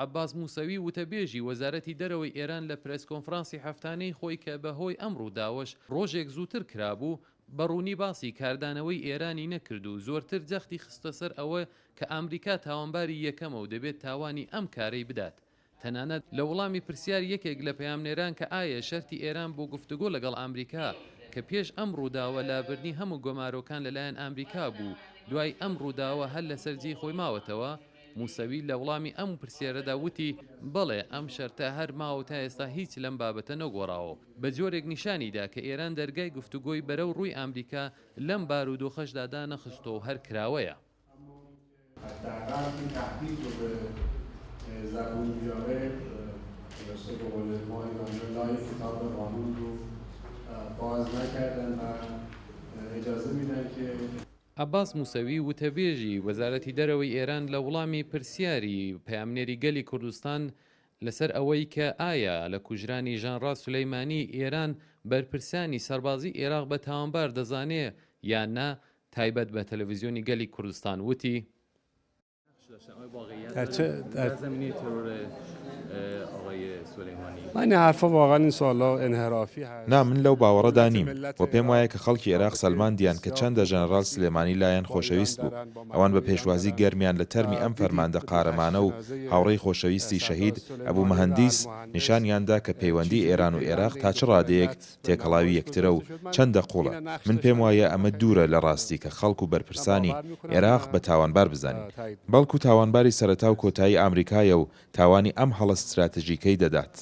عەباس موسەوی وتەبێژی وەزارەتی دەرەوەی ئێران لە پرێس کۆنفرانسی هەفتانەی خۆی کە بەهۆی ئەم ڕووداوەش ڕۆژێک زووتر کرابوو بەڕوونی باسی کاردانەوەی ئێرانی نەکرد و زۆرتر جەختی خستە سەر ئەوە کە ئەمریکا تاوانباری یەکەمە و دەبێت تاوانی ئەم کارەی بدات. تەنانەت لە وەڵامی پرسیار یەکێک لە پەیامنێران کە ئایا شەرتی ئێران بۆ گفتوگۆ لەگەڵ ئەمریکا کە پێش ئەم ڕووداوە لابردنی هەموو گۆمارۆکان لەلایەن ئەمریکا بوو دوای ئەم ڕووداوە هەر لە سەرجەی خۆی ماوەتەوە، موسەوی لە وەڵامی ئەم پرسیارەدا وتی بەڵێ ئەم شەرتە هەر ماوە تا ئێستا هیچ لەم بابەتە نەگۆڕاوە. بە جۆرێک نیشانیدا کە ئێران دەرگای گفتوگۆی بەرەو ڕووی ئەمریکا لەم بارودۆخەشدا دانەخستۆ و هەر کراوەیە. عەباس موسەوی وتەبێژی وەزارەتی دەرەوەی ئێران لە وەڵامی پرسیاری پەیامنێری گەلی کوردستان لەسەر ئەوەی کە ئایا لە کوژرانی ژانڕاس سولەیمانی ئێران بەرپرسانی سەربازی عێراق بە تاوانبار دەزانێ یان نا تایبەت بە تەلەڤیزیۆنی گەلی کوردستان وتی نا من لەو باوەڕەدا نیم و پێم وایە کە خەڵکی عێراق سەلماندیان کە چەندە ژەنەڕال سلێمانی لایەن خۆشەویست بوو ئەوان بە پێشوازی گەرمیان لە تەرمی ئەم فەرماندە قارەمانە و هاوڕێی خۆشەویستی شەهید ئەبوو مەهەندیس نیشانیاندا کە پەیوەندی ئێران و عێراق تا چ ڕادەیەک تێکەڵاوی یەکترە و چەندە قوڵە. من پێم وایە ئەمە دوورە لە ڕاستی کە خەڵک و بەرپرسانی عێراق بە تاوانبار بزانین، بەڵکو تاوانباری سەرەتا و کۆتایی ئەمریکایە و تاوانی ئەم هەڵە ستراتژیکەی دەدات.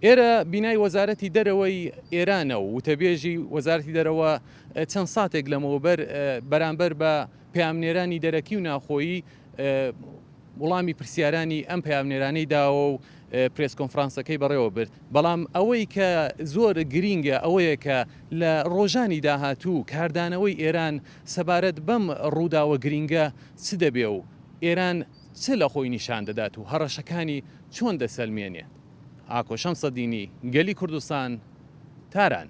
ئێرە بینای وەزارەتی دەرەوەی ئێرانە و وتەبێژی وەزارەتی دەرەوە چەند ساتێک لەمەوبەر بەرامبەر بە پەیامنێرانی دەرەکی و ناخۆیی وەڵامی پرسیارانی ئەم پەیامنێرانەی داوە و پرێس کۆنفرانسەکەی بەڕێوە برد. بەڵام ئەوەی کە زۆر گرینگە ئەوەیە کە لە ڕۆژانی داهاتوو کاردانەوەی ئێران سەبارەت بەم ڕووداوە گرینگە چ دەبێ و ئێران چ لە خۆی نیشان دەدات و هەڕەشەکانی چۆن دەسەلمێنێ. ئاکۆ شەمسەدینی گەلی کوردستان، تاران.